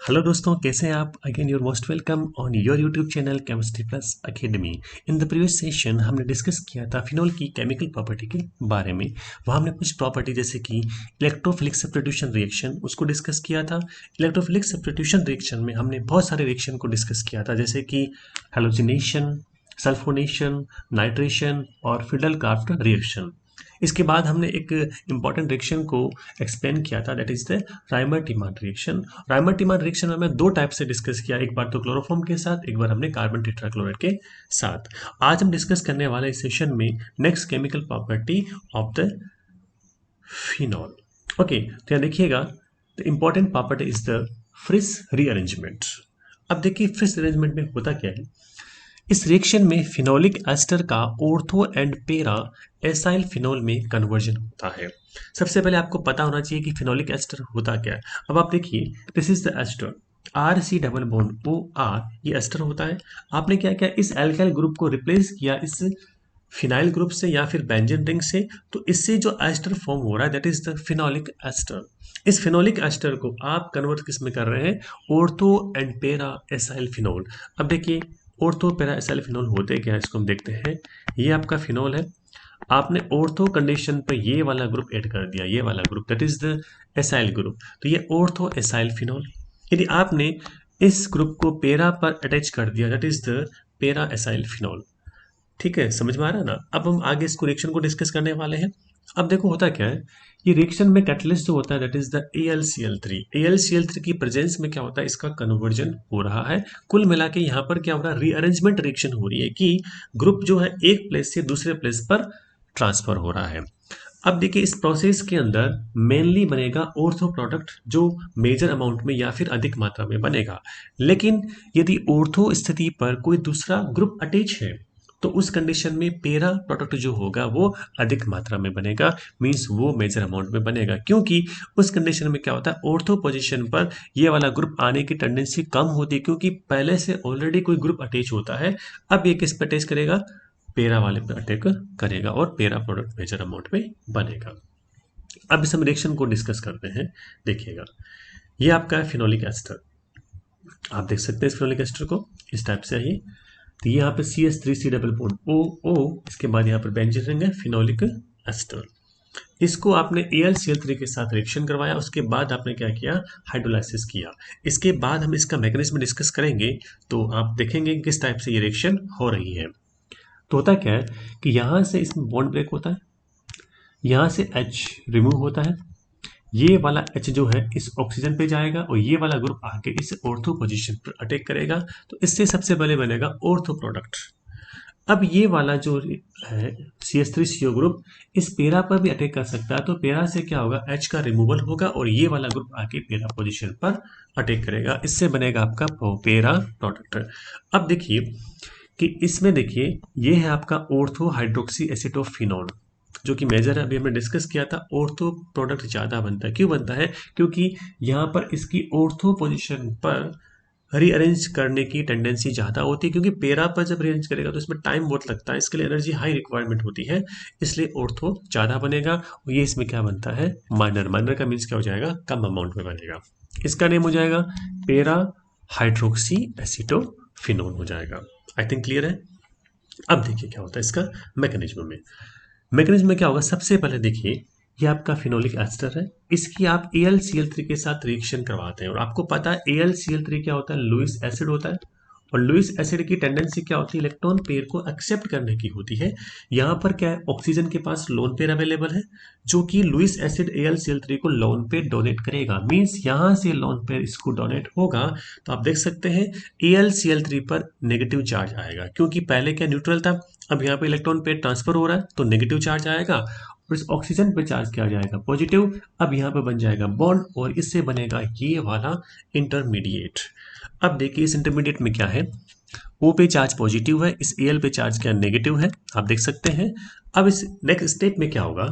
Hello दोस्तों, कैसे हैं आप? Again you're most welcome on your YouTube channel Chemistry Plus Academy. In the previous session हमने discuss किया था फिनोल की केमिकल प्रॉपर्टी के बारे में। वहाँ हमने कुछ प्रॉपर्टी जैसे कि इलेक्ट्रोफिलिक सब्स्टिट्यूशन रिएक्शन उसको डिस्कस किया था। इलेक्ट्रोफिलिक सब्स्टिट्यूशन रिएक्शन में हमने बहुत सारे रिएक्शन को डिस्कस किया था, जैसे कि हेलोजिनेशन, सल्फोनेशन, नाइट्रेशन और फिडल-क्राफ्ट रिएक्शन। इसके बाद हमने एक इम्पॉर्टेंट रिएक्शन को एक्सप्लेन किया था, that is the Reimer Tiemann reaction. Reimer Tiemann reaction में हमने दो टाइप से डिस्कस किया, एक बार तो क्लोरोफॉर्म के साथ, एक बार हमने कार्बन टेट्राक्लोराइड के साथ। आज हम डिस्कस करने वाले इस सेशन में next chemical property of the phenol. Okay, तो यहाँ देखिएगा, the important property is the Fries rearrangement. अब देखिए फ्रिस अरेंजमेंट में होता क्या है। इस रिएक्शन में फिनोलिक एस्टर का ortho and para acyl phenol में कन्वर्जन होता है। सबसे पहले आपको पता होना चाहिए कि फिनोलिक एस्टर होता क्या है। अब आप देखिए, this is the ester R C double bond O R, ये एस्टर होता है। आपने क्या किया, इस एल्काइल ग्रुप को रिप्लेस किया इस फिनाइल ग्रुप से या फिर बेंजीन रिंग से, तो इससे जो एस्टर फॉर्म हो रहा है that is the phenolic ester. इस फिनोलिक एस्टर को आप कन्वर्ट किस में कर रहे हैं, ortho and para acyl phenol. अब देखिए, ऑर्थो पेरा एसाइल फिनोल होते क्या है, इसको हम देखते हैं। ये आपका फिनोल है, आपने ऑर्थो कंडीशन पर ये वाला ग्रुप ऐड कर दिया, ये वाला group that is the acyl group, तो ये ऑर्थो एसाइल फिनोल। यदि आपने इस ग्रुप को पेरा पर अटैच कर दिया दैट इज द पेरा एसाइल फिनोल। ठीक है, समझ में आ रहा है ना। अब हम आगे इस रिएक्शन को डिस्कस करने वाले हैं। अब देखो होता क्या है, ये रिएक्शन में कैटलिस्ट जो होता है that is the AlCl3। AlCl3 की प्रेजेंस में क्या होता है, इसका कन्वर्जन हो रहा है। कुल मिला के यहाँ पर क्या हो रहा है, रीअरेंजमेंट रिएक्शन हो रही है कि ग्रुप जो है एक प्लेस से दूसरे प्लेस पर ट्रांसफर हो रहा है। अब देखिए, इस प्रोसेस के अंदर मेनली बनेगा ऑर्थो प्रोडक्ट, जो मेजर अमाउंट में या फिर अधिक मात्रा में बनेगा। लेकिन यदि ऑर्थो स्थिति पर कोई दूसरा ग्रुप अटैच है तो उस कंडीशन में पेरा प्रोडक्ट जो होगा वो अधिक मात्रा में बनेगा, मींस वो मेजर अमाउंट में बनेगा, क्योंकि उस कंडीशन में क्या होता है, ऑर्थो पोजीशन पर ये वाला ग्रुप आने की टेंडेंसी कम होती है, क्योंकि पहले से ऑलरेडी कोई ग्रुप अटैच होता है। अब ये किस पर अटैच करेगा, पेरा वाले पर अटैक करेगा और पेरा प्रोडक्ट मेजर अमाउंट में बनेगा। अब इस हम रिएक्शन को डिस्कस करते हैं। देखिएगा, ये आपका है फिनोलिक एस्टर। आप देख सकते हैं इस फिनोलिक एस्टर को इस टाइप से है। तो यहाँ पे CH3C डबल बॉन्ड OO, इसके बाद यहाँ पर बेंजीन रिंग है, फिनोलिक एस्टर। इसको आपने AlCl3 के साथ रिएक्शन करवाया, उसके बाद आपने क्या किया, हाइड्रोलाइसिस किया। इसके बाद हम इसका मैकेनिज्म डिस्कस करेंगे, तो आप देखेंगे किस टाइप से ये रिएक्शन हो रही है। तो होता क्या है कि यहाँ से इसमें बॉन्ड ब्रेक होता है, यहाँ से H रिमूव होता है, ये वाला H जो है इस ऑक्सीजन पे जाएगा और ये वाला ग्रुप आके इस ऑर्थो पोजीशन पर अटैक करेगा, तो इससे सबसे पहले बनेगा ऑर्थो प्रोडक्ट। अब ये वाला जो है CH3CO ग्रुप इस पेरा पर भी अटैक कर सकता है, तो पेरा से क्या होगा, H का रिमूवल होगा और ये वाला ग्रुप आके पेरा पोजीशन पर अटैक करेगा, इससे बनेगा आपका पेरा प्रोडक्ट। अब देखिए कि इसमें देखिए, ये है आपका ऑर्थो हाइड्रोक्सी एसिटोफिनोल, जो कि मेजर है, अभी हमने डिस्कस किया था। ऑर्थो प्रोडक्ट ज़्यादा बनता है, क्यों बनता है, क्योंकि यहाँ पर इसकी ऑर्थो पोजीशन पर रीअरेंज करने की टेंडेंसी ज़्यादा होती है, क्योंकि पेरा पर जब रीअरेंज करेगा तो इसमें टाइम बहुत लगता है, इसके लिए एनर्जी हाई रिक्वायरमेंट होती है, इसलिए ऑर्थो ज़्यादा बनेगा। और ये इसमें क्या बनता है, माइनर। माइनर का मीन्स क्या हो जाएगा, कम अमाउंट में बनेगा। इसका नेम हो जाएगा पेरा हाइड्रोक्सी एसिटोफिनोल हो जाएगा। आई थिंक क्लियर है। अब देखिए क्या होता है इसका मैकेनिज्म में। मैकेनिज्म में क्या होगा, सबसे पहले देखिए, ये आपका फिनोलिक एस्टर है, इसकी आप AlCl3 के साथ रिएक्शन करवाते हैं। और आपको पता है AlCl3 क्या होता है, लुईस एसिड होता है। और लुईस एसिड की टेंडेंसी क्या होती है, इलेक्ट्रॉन पेयर को एक्सेप्ट करने की होती है। यहाँ पर क्या है, ऑक्सीजन के पास लोन पेयर अवेलेबल है, जो कि लुईस एसिड AlCl3 को लोन पेयर डोनेट करेगा, मींस यहाँ से लोन पेयर इसको डोनेट होगा। तो आप देख सकते हैं AlCl3 पर नेगेटिव चार्ज आएगा, क्योंकि पहले क्या न्यूट्रल था, अब यहाँ पे इलेक्ट्रॉन पेयर ट्रांसफर हो रहा है तो नेगेटिव चार्ज आएगा, और इस ऑक्सीजन पे चार्ज क्या आ जाएगा, पॉजिटिव। अब यहाँ पे बन जाएगा बॉन्ड और इससे बनेगा ये वाला इंटरमीडिएट। अब देखिए इस इंटरमीडिएट में क्या है, O पे चार्ज पॉजिटिव है, इस Al पे चार्ज क्या नेगेटिव है, आप देख सकते हैं। अब इस नेक्स्ट स्टेप में क्या होगा,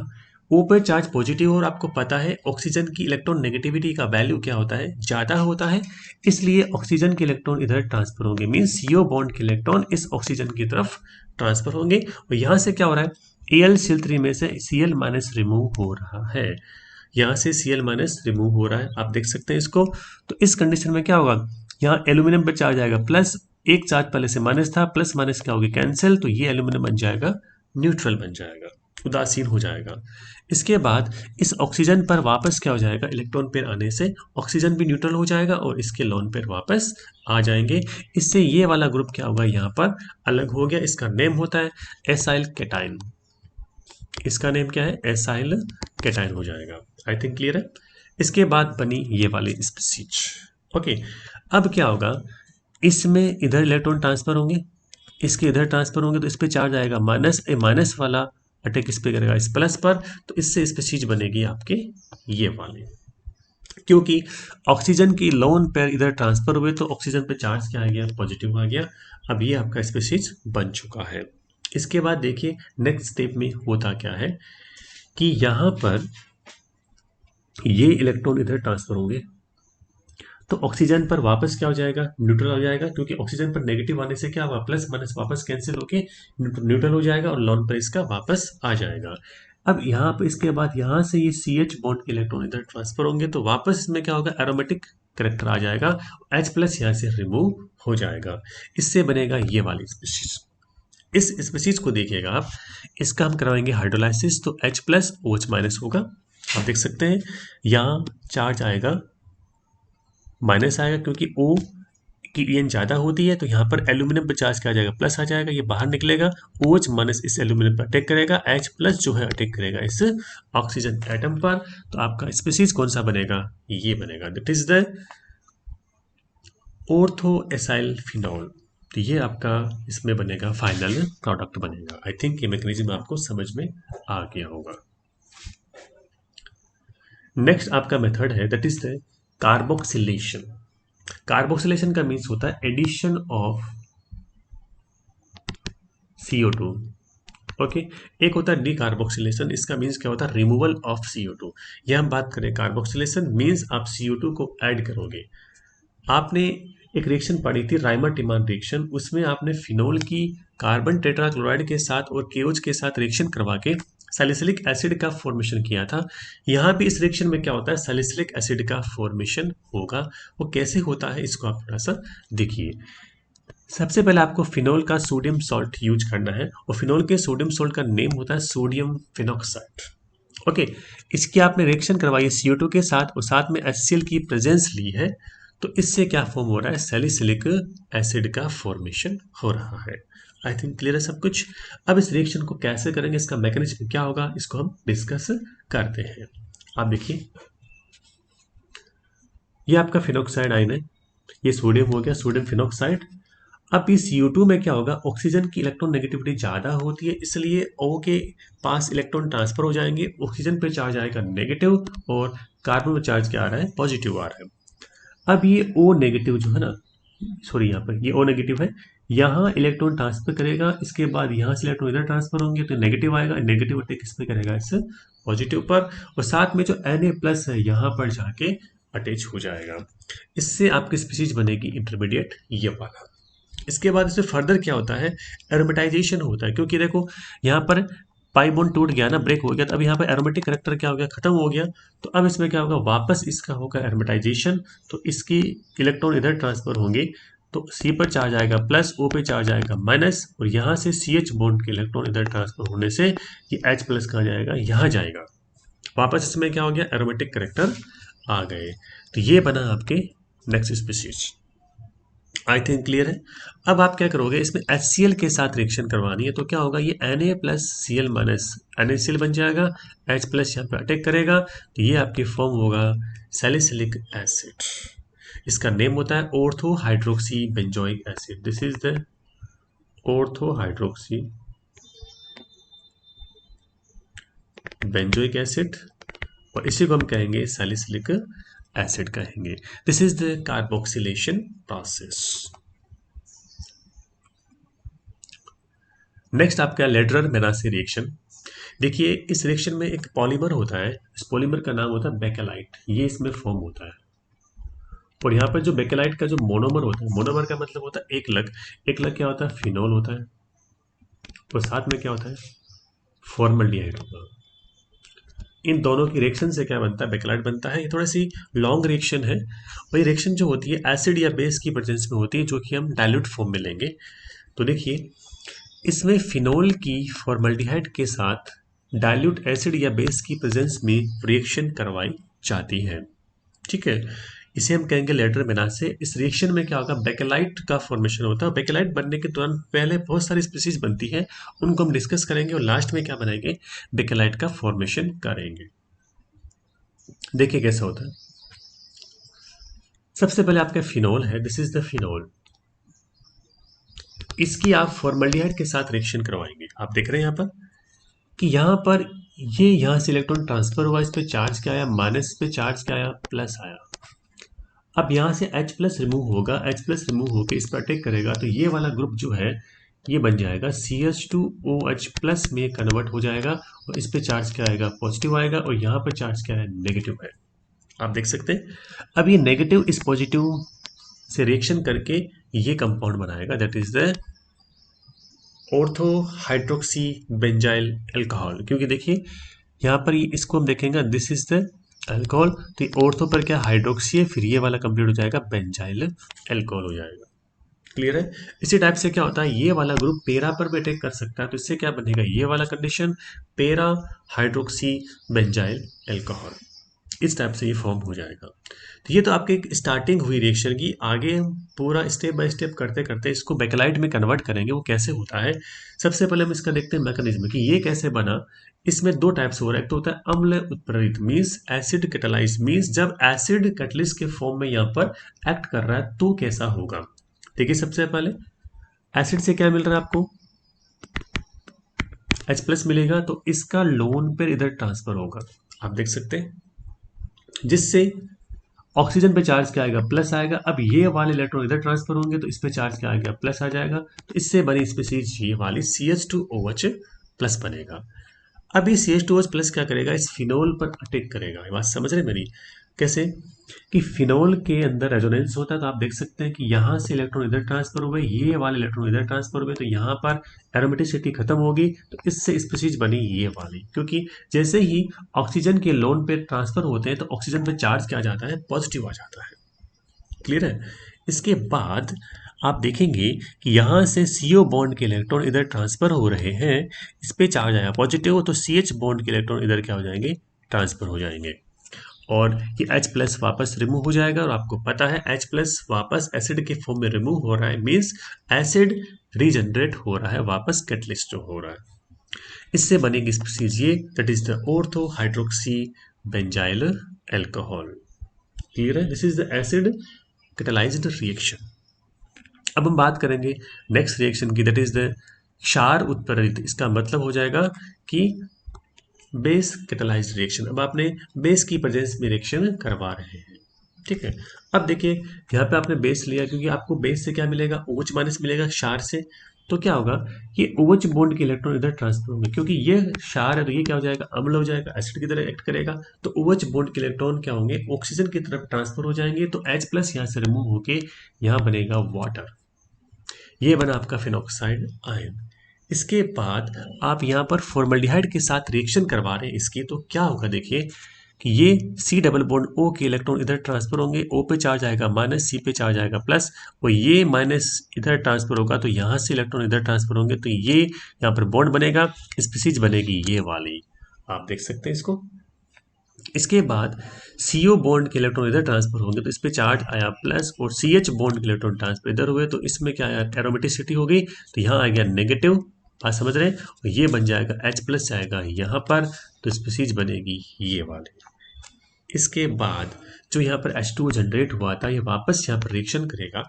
O पे चार्ज पॉजिटिव और आपको पता है ऑक्सीजन की इलेक्ट्रॉन नेगेटिविटी का वैल्यू क्या होता है, ज़्यादा होता है, इसलिए ऑक्सीजन के इलेक्ट्रॉन इधर ट्रांसफर होंगे, मीन्स CO बॉन्ड के इलेक्ट्रॉन इस ऑक्सीजन की तरफ ट्रांसफर होंगे। और यहाँ से क्या हो रहा है, AlCl3 में से Cl- रिमूव हो रहा है। यहाँ से Cl माइनस रिमूव हो रहा है, आप देख सकते हैं इसको। तो इस कंडीशन में क्या होगा, यहाँ एल्यूमिनियम पे चार्ज आएगा प्लस, एक चार्ज पहले से माइनस था, प्लस माइनस क्या होगी कैंसिल, तो ये एल्यूमिनियम बन जाएगा न्यूट्रल बन जाएगा, उदासीन हो जाएगा। इसके बाद इस ऑक्सीजन पर वापस क्या हो जाएगा, इलेक्ट्रॉन पेयर आने से ऑक्सीजन भी न्यूट्रल हो जाएगा और इसके लोन पेयर वापस आ जाएंगे। इससे ये वाला ग्रुप क्या होगा, यहाँ पर अलग हो गया। इसका नेम होता है एसाइल केटाइन। इसका नेम क्या है, एसाइल केटाइन हो जाएगा। आई थिंक क्लियर है। इसके बाद बनी ये वाली स्पीसीज। ओके, अब क्या होगा, इसमें इधर इलेक्ट्रॉन ट्रांसफर होंगे, इसके इधर ट्रांसफर होंगे, तो इस पे चार्ज आएगा माइनस, माइनस वाला अटैक इस पे करेगा इस प्लस पर, तो इससे स्पीसीज बनेगी आपके ये वाले। क्योंकि ऑक्सीजन की लोन पेयर इधर ट्रांसफर हुए तो ऑक्सीजन पे चार्ज क्या आ गया, पॉजिटिव आ गया। अब ये आपका स्पीसीज बन चुका है। इसके बाद देखिए नेक्स्ट स्टेप में होता क्या है कि यहाँ पर ये इलेक्ट्रॉन इधर ट्रांसफर होंगे तो ऑक्सीजन पर वापस क्या हो जाएगा, न्यूट्रल हो जाएगा, क्योंकि ऑक्सीजन पर नेगेटिव आने से क्या होगा, प्लस माइनस वापस कैंसिल होके न्यूट्रल हो जाएगा और लोन पर इसका वापस आ जाएगा। अब यहाँ पे इसके बाद यहाँ से ये CH बॉन्ड के इलेक्ट्रॉन इधर ट्रांसफर होंगे तो वापस इसमें क्या होगा, एरोमेटिक करेक्टर आ जाएगा, H प्लस यहाँ से रिमूव हो जाएगा। इससे बनेगा ये वाली स्पीशीज। इस स्पीशीज को देखिएगा आप, इसका हम करवाएंगे हाइड्रोलाइसिस, तो H प्लस OH माइनस होगा। आप देख सकते हैं यहाँ चार्ज आएगा माइनस आएगा, क्योंकि O की EN ज़्यादा होती है, तो यहाँ पर एल्यूमिनियम पर चार्ज क्या आ जाएगा, प्लस आ जाएगा, ये बाहर निकलेगा, OH माइनस इस एल्यूमिनियम पर अटैक करेगा, H प्लस जो है अटैक करेगा इस ऑक्सीजन एटम पर। तो आपका स्पीसीज कौन सा बनेगा, ये बनेगा, that is the ortho acyl phenol. तो ये आपका इसमें बनेगा, फाइनल प्रोडक्ट बनेगा। आई थिंक ये मैकेनिज्म आपको समझ में आ गया होगा। नेक्स्ट आपका मेथड है that is the carboxylation. Carboxylation का मीन्स होता है एडिशन ऑफ CO2। ओके, एक होता है डीकार्बोक्सिलेशन, इसका मीन्स क्या होता है, रिमूवल ऑफ CO2। यह हम बात करें कार्बोक्सिलेशन मीन्स आप CO2 को ऐड करोगे। आपने एक रिएक्शन पढ़ी थी राइमर टिमान रिएक्शन, उसमें आपने फिनोल की कार्बन टेट्राक्लोराइड के साथ और KOH के साथ रिएक्शन करवा के सैलिसिलिक एसिड का फॉर्मेशन किया था। यहाँ भी इस रिएक्शन में क्या होता है, सैलिसिलिक एसिड का फॉर्मेशन होगा। वो कैसे होता है इसको आप थोड़ा सा देखिए। सबसे पहले आपको फिनोल का सोडियम सॉल्ट यूज करना है और फिनोल के सोडियम सॉल्ट का नेम होता है सोडियम फिनॉक्साइड। ओके, इसकी आपने रिएक्शन करवाई है CO2 के साथ और साथ में HCl की प्रेजेंस ली है, तो इससे क्या फॉर्म हो रहा है, सैलिसिलिक एसिड का फॉर्मेशन हो रहा है। आई थिंक क्लियर है सब कुछ। अब इस रिएक्शन को कैसे करेंगे, इसका मैकेनिज्म क्या होगा, इसको हम डिस्कस करते हैं। आप देखिए ये आपका फिनॉक्साइड आयन है, ये सोडियम हो गया, सोडियम फिनॉक्साइड। अब इस CO2 में क्या होगा, ऑक्सीजन की इलेक्ट्रॉन नेगेटिविटी ज़्यादा होती है, इसलिए O के पास इलेक्ट्रॉन ट्रांसफर हो जाएंगे, ऑक्सीजन पे चार्ज आएगा नेगेटिव और कार्बन में चार्ज क्या आ रहा है, पॉजिटिव आ रहा है। अब ये O नेगेटिव जो है ना, सॉरी यहाँ पर ये O नेगेटिव है, यहाँ इलेक्ट्रॉन ट्रांसफर करेगा, इसके बाद यहाँ से इलेक्ट्रॉन इधर ट्रांसफर होंगे तो नेगेटिव आएगा, नेगेटिव अटैक किस पे करेगा, इस पॉजिटिव पर, और साथ में जो Na प्लस है यहाँ पर जाके अटैच हो जाएगा। इससे आपकी स्पीसीज बनेगी इंटरमीडिएट ये वाला। इसके बाद इसमें फर्दर क्या होता है, एरोमेटाइजेशन होता है, क्योंकि देखो यहाँ पर पाई बॉन्ड टूट गया ना, ब्रेक हो गया, तो अब यहाँ पर एरोमेटिक करेक्टर क्या हो गया, खत्म हो गया। तो अब इसमें क्या होगा, वापस इसका होगा एरोमेटाइजेशन, तो इसकी इलेक्ट्रॉन इधर ट्रांसफर होंगे, तो C पर चार्ज आएगा प्लस, O पे चार्ज आएगा माइनस, और यहाँ से CH बॉन्ड के इलेक्ट्रॉन इधर ट्रांसफर होने से ये H प्लस कहाँ जाएगा, यहाँ जाएगा। वापस इसमें क्या हो गया, एरोमेटिक करेक्टर आ गए। तो ये बना आपके next species. I think clear है। अब आप क्या करोगे, इसमें HCl के साथ रिएक्शन करवानी है, तो क्या होगा, ये Na plus Cl minus NaCl बन जाएगा, H प्लस यहाँ पे अटैक करेगा, तो ये आपकी फॉर्म होगा सैलिसिलिक एसिड। इसका नेम होता है ortho hydroxy benzoic acid. This is the ortho hydroxy benzoic acid, और इसी को हम कहेंगे सैलिसिलिक एसिड कहेंगे। This is the carboxylation process. Next आपका लेडरर मेनासे रिएक्शन। देखिए इस रिएक्शन में एक पॉलीमर होता है, इस पॉलीमर का नाम होता है बेकेलाइट, ये इसमें फॉर्म होता है। और यहाँ पर जो बेकेलाइट का जो मोनोमर होता है, मोनोमर का मतलब होता है एक लग, एक लग क्या होता है, फिनोल होता है, और साथ में क्या होता है, फॉर्मल्डिहाइड होगा। इन दोनों की रिएक्शन से क्या बनता है, बेकेलाइट बनता है। ये थोड़ी सी लॉन्ग रिएक्शन है। वही रिएक्शन जो होती है एसिड या बेस की प्रेजेंस में होती है, जो कि हम डाइल्यूट फॉर्म में लेंगे। तो देखिए, इसमें फिनोल की फॉर्मल्डिहाइड के साथ डाइल्यूट एसिड या बेस की प्रेजेंस में रिएक्शन करवाई जाती है। ठीक है, इसे हम कहेंगे लेटर बिना से। इस रिएक्शन में क्या होगा, बेकेलाइट का फॉर्मेशन होता है। बेकेलाइट बनने के तुरंत पहले बहुत सारी स्पीसीज बनती है, उनको हम डिस्कस करेंगे और लास्ट में क्या बनाएंगे, बेकेलाइट का फॉर्मेशन करेंगे। देखिए कैसे होता है। सबसे पहले आपका फिनोल है, दिस इज द फिनोल। इसकी आप फॉर्मल्डिहाइड के साथ रिएक्शन करवाएंगे। आप देख रहे हैं यहाँ पर कि यहाँ पर ये यहाँ से इलेक्ट्रॉन ट्रांसफर हुआ, इस पे चार्ज क्या आया, माइनस पे चार्ज क्या आया, प्लस आया। अब यहाँ से H प्लस रिमूव होगा, H प्लस रिमूव होकर इस पर अटैक करेगा, तो ये वाला ग्रुप जो है ये बन जाएगा CH2OH प्लस में कन्वर्ट हो जाएगा, और इस पे चार्ज क्या आएगा, पॉजिटिव आएगा, और यहाँ पर चार्ज क्या है, नेगेटिव है। आप देख सकते हैं। अब ये नेगेटिव इस पॉजिटिव से रिएक्शन करके ये कंपाउंड बनाएगा, that is the ortho hydroxy benzyl alcohol. क्योंकि देखिए यहाँ पर इसको हम देखेंगे, दिस इज द अल्कोहल, तो ऑर्थो पर क्या हाइड्रोक्सी है, फिर ये वाला कंप्लीट हो जाएगा, बेंजाइल एल्कोहल हो जाएगा। क्लियर है। इसी टाइप से क्या होता है, ये वाला ग्रुप पेरा पर भी अटैक कर सकता है, तो इससे क्या बनेगा, ये वाला कंडीशन, पेरा हाइड्रोक्सी बेंजाइल एल्कोहल। इस टाइप से ये फॉर्म हो जाएगा। तो ये तो आपकी एक स्टार्टिंग हुई रिएक्शन की। आगे हम पूरा स्टेप बाय स्टेप करते करते इसको बेकेलाइट में कन्वर्ट करेंगे। वो कैसे होता है, सबसे पहले हम इसका देखते हैं मैकेनिज्म कि ये कैसे बना। इसमें दो टाइप्स हो रहा है। एक तो होता है अम्ल उत्प्रेरित, मीन्स एसिड कैटालाइज, मीन्स जब एसिड कैटलिस्ट के फॉर्म में यहाँ पर एक्ट कर रहा है तो कैसा होगा। देखिए सबसे पहले एसिड से क्या मिल रहा है आपको, H प्लस मिलेगा, तो इसका लोन पेयर इधर ट्रांसफर होगा, आप देख सकते हैं, जिससे ऑक्सीजन पे चार्ज क्या आएगा, प्लस आएगा। अब ये वाले इलेक्ट्रॉन इधर ट्रांसफर होंगे, तो इस पे चार्ज क्या आएगा, प्लस आ जाएगा। तो इससे बनी स्पीसीज ये वाली CH2OH प्लस बनेगा। अब ये CH2OH प्लस क्या करेगा, इस फिनोल पर अटैक करेगा। ये बात समझ रहे मेरी, कैसे कि फिनोल के अंदर रेजोनेंस होता है, तो आप देख सकते हैं कि यहाँ से इलेक्ट्रॉन इधर ट्रांसफर हुए, ये वाले इलेक्ट्रॉन इधर ट्रांसफर हुए, तो यहाँ पर एरोमेटिसिटी खत्म होगी, तो इससे स्पीसीज बनी ये वाली। क्योंकि जैसे ही ऑक्सीजन के लोन पे ट्रांसफर होते हैं, तो ऑक्सीजन पे चार्ज क्या आ जाता है, पॉजिटिव आ जाता है। क्लियर है। इसके बाद आप देखेंगे कि यहाँ से CO बॉन्ड के इलेक्ट्रॉन इधर ट्रांसफर हो रहे हैं, इस पे चार्ज आया पॉजिटिव, तो CH बॉन्ड के इलेक्ट्रॉन इधर क्या हो जाएंगे, ट्रांसफर हो जाएंगे, और ये H प्लस वापस रिमूव हो जाएगा। और आपको पता है H प्लस वापस एसिड के फॉर्म में रिमूव हो रहा है, मीन्स एसिड रीजनरेट हो रहा है, वापस कैटलिस्ट हो रहा है। इससे बनेगी स्पीसीज ये, that is the ortho hydroxy benzyl alcohol. Clear है। This is the acid catalysed reaction. अब हम बात करेंगे नेक्स्ट रिएक्शन की, दैट इज द क्षार उत्प्रेरित। इसका मतलब हो जाएगा कि बेस कैटालाइज्ड रिएक्शन। अब आपने बेस की प्रेजेंस में रिएक्शन करवा रहे हैं, ठीक है। अब देखिए यहाँ पे आपने बेस लिया, क्योंकि आपको बेस से क्या मिलेगा, OH माइनस मिलेगा क्षार से, तो क्या होगा, ये OH बॉन्ड के इलेक्ट्रॉन इधर ट्रांसफर होंगे, क्योंकि ये क्षार है, तो ये क्या हो जाएगा, अम्ल हो जाएगा, एसिड की तरह एक्ट करेगा, तो OH बॉन्ड के इलेक्ट्रॉन क्या होंगे, ऑक्सीजन की तरफ ट्रांसफर हो जाएंगे, तो H प्लस यहाँ से रिमूव होके यहाँ बनेगा वाटर। ये बना आपका फिनॉक्साइड आयन। इसके बाद आप यहाँ पर फॉर्मल्डिहाइड के साथ रिएक्शन करवा रहे हैं इसकी, तो क्या होगा, देखिए कि ये C डबल बॉन्ड O के इलेक्ट्रॉन इधर ट्रांसफर होंगे, O पे चार्ज आएगा माइनस, C पे चार्ज आएगा प्लस, और ये माइनस इधर ट्रांसफर होगा, तो यहाँ से इलेक्ट्रॉन इधर ट्रांसफर होंगे, तो ये यहाँ पर बॉन्ड बनेगा, स्पीसीज बनेगी ये वाली, आप देख सकते हैं इसको। इसके बाद CO बॉन्ड के इलेक्ट्रॉन इधर ट्रांसफर होंगे, तो इस पे चार्ज आया प्लस, और CH बॉन्ड के इलेक्ट्रॉन ट्रांसफर इधर हुए, तो इसमें क्या आया, एरोमेटिसिटी हो गई, तो यहाँ आ गया नेगेटिव, बात समझ रहे हैं, और ये बन जाएगा H प्लस जाएगा यहाँ पर, तो स्पीसीज बनेगी ये वाली। इसके बाद जो यहाँ पर H2O जनरेट हुआ था, ये वापस यहाँ पर रिएक्शन करेगा,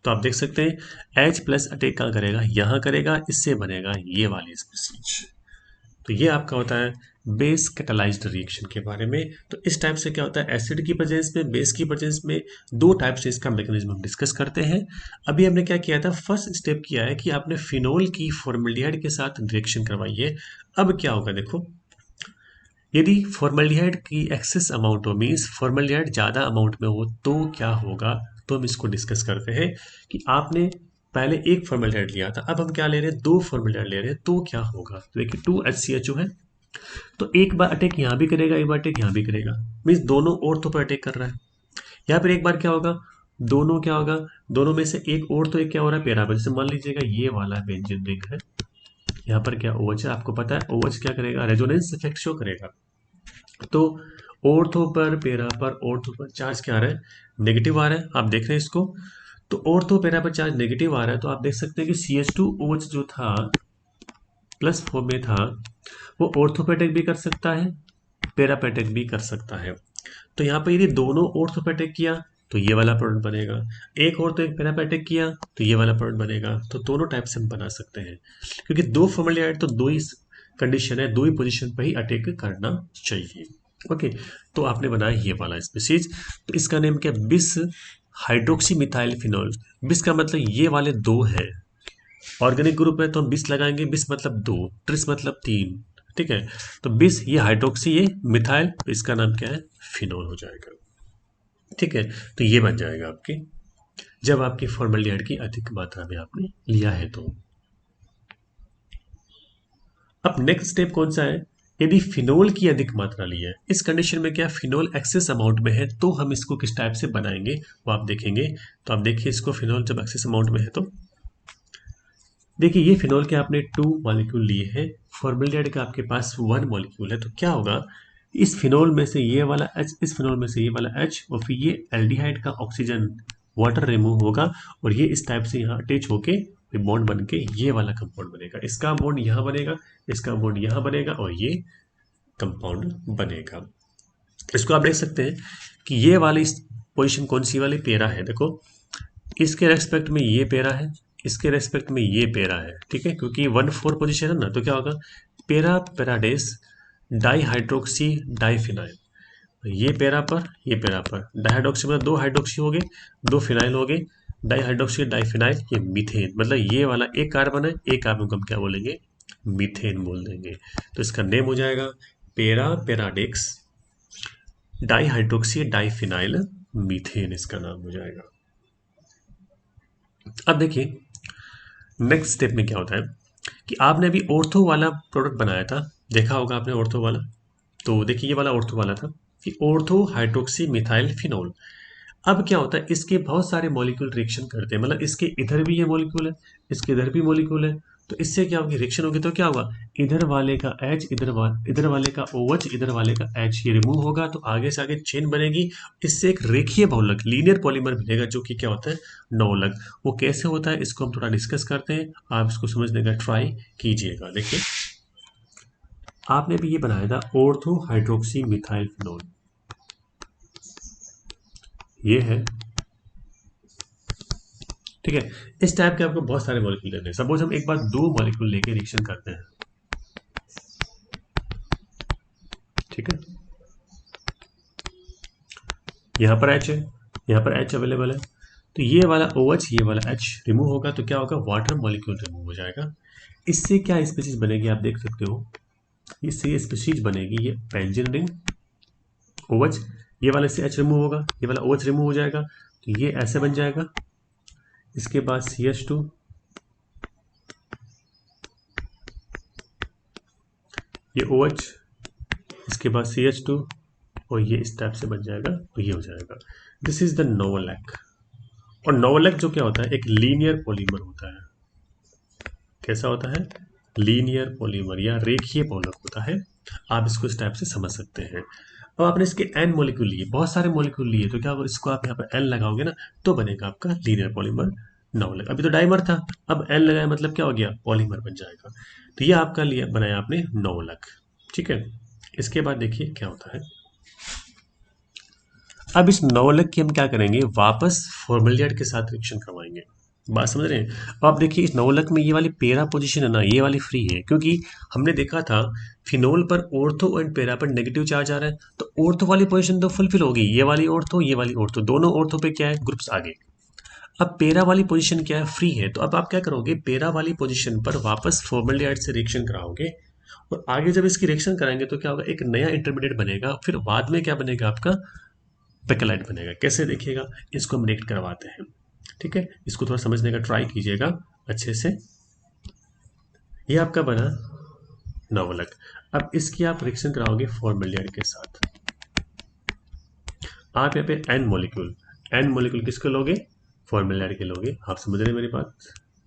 तो आप देख सकते हैं H प्लस अटैक कहाँ करेगा, यहाँ करेगा, इससे बनेगा ये वाली स्पीसीज। तो ये आपका होता है बेस कैटालाइज्ड रिएक्शन के बारे में। तो इस टाइप से क्या होता है, एसिड की प्रेजेंस में, बेस की प्रेजेंस में, दो टाइप से इसका मैकेनिज्म हम डिस्कस करते हैं। अभी हमने क्या किया था, फर्स्ट स्टेप किया है कि आपने फिनोल की फॉर्मल्डिहाइड के साथ रिएक्शन करवाई है। अब क्या होगा, देखो, यदि फॉर्मल्डिहाइड की एक्सेस अमाउंट हो, मीन्स फॉर्मल्डिहाइड ज़्यादा अमाउंट में हो, तो क्या होगा, तो हम इसको डिस्कस करते हैं कि आपने पहले एक फॉर्मल्डिहाइड लिया था, अब हम क्या ले रहे हैं, दो फॉर्मल्डिहाइड ले रहे हैं, तो क्या होगा। तो देखिए 2HCHO है, तो एक बार अटैक यहाँ भी करेगा, एक बार अटैक यहाँ भी करेगा, मीन्स दोनों ऑर्थो पर अटैक कर रहा है। यहाँ पर एक बार क्या होगा, दोनों क्या होगा, दोनों में से एक और तो एक क्या हो रहा है, पैरा पर। जैसे मान लीजिएगा ये वाला बेंजीन रिंग है, यहाँ पर क्या OH है, आपको पता है OH क्या करेगा, रेजोनेंस इफेक्ट शो करेगा। तो ऑर्थो पर पैरा पर, ऑर्थो पर चार्ज क्या आ रहा है, नेगेटिव आ रहा है, आप देख रहे हैं इसको। तो ऑर्थो पैरा पर चार्ज नेगेटिव आ रहा है, तो आप देख सकते हैं कि CH2OH जो था प्लस फॉर्म में था, वो ऑर्थोपेटिक भी कर सकता है, पैरापेटिक भी कर सकता है। तो यहाँ पे यदि दोनों ऑर्थोपेटिक किया तो ये वाला प्रोडक्ट बनेगा, एक और तो एक पैरापेटिक किया तो ये वाला प्रोडक्ट बनेगा। तो दोनों टाइप से हम बना सकते हैं, क्योंकि दो फॉर्मल्डिहाइड तो दो ही कंडीशन है, दो ही पोजीशन पर ही अटैक करना चाहिए। ओके, तो आपने बनाया ये वाला स्पीसीज, तो इसका नेम क्या है, बिस हाइड्रोक्सी मिथाइल फिनोल। बिस का मतलब ये वाले दो हैं, ऑर्गेनिक ग्रुप है तो हम बिस लगाएंगे, बिस मतलब दो, ट्रिस मतलब तीन, ठीक है। तो बिस ये हाइड्रोक्सी, ये मिथाइल, इसका नाम क्या है, फिनोल हो जाएगा, ठीक है। तो ये बन जाएगा आपकी, जब आपकी फॉर्मल्डिहाइड की अधिक मात्रा में आपने लिया है तो। अब नेक्स्ट स्टेप कौन सा है, यदि फिनोल की अधिक मात्रा ली है, इस कंडीशन में क्या फिनोल एक्सेस अमाउंट में है, तो हम इसको किस टाइप से बनाएंगे वो आप देखेंगे। तो आप देखिए इसको, फिनोल जब एक्सेस अमाउंट में है तो देखिए ये फिनोल के आपने 2 मॉलिक्यूल लिए हैं, फॉर्मल्डिहाइड का आपके पास 1 मॉलिक्यूल है। तो क्या होगा, इस फिनोल में से ये वाला H, इस फिनोल में से ये वाला H, और फिर ये एल्डिहाइड का ऑक्सीजन वाटर रिमूव होगा, और ये इस टाइप से यहाँ अटैच होके बॉन्ड बन के ये वाला कंपाउंड बनेगा। इसका बॉन्ड यहाँ बनेगा, इसका बॉन्ड यहाँ बनेगा, और ये कंपाउंड बनेगा। इसको आप देख सकते हैं कि ये वाली पोजिशन कौन सी वाली, पैरा है। देखो इसके रेस्पेक्ट में ये पैरा है, इसके रेस्पेक्ट में ये पैरा है, ठीक है, क्योंकि 1,4 पोजीशन है ना। तो क्या होगा, पैरा पैराडेस डाईहाइड्रोक्सी डाईफिनाइल, ये पैरा पर, ये पैरा पर, डाईहाइड्रोक्सी मतलब दो हाइड्रोक्सी हो गए, दो फिनाइल हो गए, डाईहाइड्रोक्सी डाईफिनाइल, ये मीथेन, मतलब ये वाला एक कार्बन है, एक कार्बन को हम क्या बोलेंगे, मीथेन बोल देंगे। तो इसका नेम हो जाएगा पैरा पैराडेक्स डाईहाइड्रोक्सी डाईफिनाइल मीथेन, इसका नाम हो जाएगा। अब देखिए नेक्स्ट स्टेप में क्या होता है कि आपने अभी ऑर्थो वाला प्रोडक्ट बनाया था, देखा होगा आपने ऑर्थो वाला। तो देखिए ये वाला ऑर्थो वाला था कि ऑर्थो हाइड्रोक्सी मिथाइल फिनोल। अब क्या होता है, इसके बहुत सारे मॉलिक्यूल रिएक्शन करते हैं, मतलब इसके इधर भी ये मॉलिक्यूल है, इसके इधर भी मॉलिक्यूल है। तो इससे क्या होगी, रिएक्शन होगी तो क्या होगा, इधर वाले का H, इधर वाले का OH, इधर वाले का H, ये रिमूव होगा, तो आगे से आगे चेन बनेगी। इससे एक रेखीय बहुलक लीनियर पॉलीमर मिलेगा, जो कि क्या होता है, नौलक। वो कैसे होता है इसको हम थोड़ा डिस्कस करते हैं, आप इसको समझने का ट्राई कीजिएगा। देखिए आपने भी ये बनाया था ऑर्थो हाइड्रोक्सी मिथाइल फिनोल, ये है, ठीक है। इस टाइप के आपको बहुत सारे मॉलिक्यूल लेने हैं। सपोज हम एक बार दो मॉलिक्यूल लेके रिएक्शन करते हैं, ठीक है। यहाँ पर H है, यहाँ पर H अवेलेबल है, तो ये वाला OH, ये वाला H रिमूव होगा, तो क्या होगा, वाटर मॉलिक्यूल रिमूव हो जाएगा। इससे क्या स्पीशीज बनेगी आप देख सकते हो, इससे ये स्पीशीज बनेगी, ये बेंजीन रिंग OH, ये वाले से H रिमूव होगा, ये वाला OH रिमूव हो जाएगा, तो ये ऐसे बन जाएगा। इसके बाद CH2, ये OH, इसके बाद CH2, और ये इस टाइप से बन जाएगा, तो ये हो जाएगा। This is the novolac. और नोवलैक जो क्या होता है, एक लीनियर पॉलीमर होता है। कैसा होता है, लीनियर पॉलीमर या रेखीय बहुलक होता है। आप इसको इस टाइप से समझ सकते हैं। अब आपने इसके n मॉलिक्यूल लिए, बहुत सारे मॉलिक्यूल लिए, तो क्या होगा, इसको आप यहाँ पर n लगाओगे ना, तो बनेगा आपका लीनियर पॉलीमर नोवलैक। अभी तो डाइमर था, अब n लगाया मतलब क्या हो गया, पॉलीमर बन जाएगा। तो ये आपका लिया बनाया आपने नोवलैक, ठीक है। इसके बाद देखिए क्या होता है, अब इस नवलक की हम क्या करेंगे, वापस फॉर्मल्डिहाइड के साथ रिएक्शन करवाएंगे। बात समझ रहे हैं। अब आप देखिए इस नवलक में ये वाली पैरा पोजीशन है ना, ये वाली फ्री है, क्योंकि हमने देखा था फिनोल पर ऑर्थो एंड पैरा पर नेगेटिव चार्ज आ रहा है, तो ऑर्थो वाली पोजीशन तो फुलफिल होगी, ये वाली ऑर्थो, ये वाली ऑर्थो, दोनों ऑर्थो पे क्या है, ग्रुप्स आगे। अब पैरा वाली पोजीशन क्या है, फ्री है, तो अब आप क्या करोगे, पैरा वाली पोजीशन पर वापस फॉर्मल्डिहाइड से रिएक्शन कराओगे, और आगे जब इसकी रिएक्शन कराएंगे तो क्या होगा, एक नया इंटरमीडिएट बनेगा, फिर बाद में क्या बनेगा आपका, पेकलाइट बनेगा। कैसे देखिएगा, इसको हम रिएक्ट करवाते हैं, ठीक है। इसको थोड़ा समझने का ट्राई कीजिएगा अच्छे से। ये आपका बना नोवलक। अब इसकी आप रिएक्शन कराओगे फॉर्मेल्डिहाइड के साथ। आप यहाँ पे एन मॉलिक्यूल किसके लोगे? फॉर्मेल्डिहाइड के लोगे। आप समझ रहे हैं मेरी बात?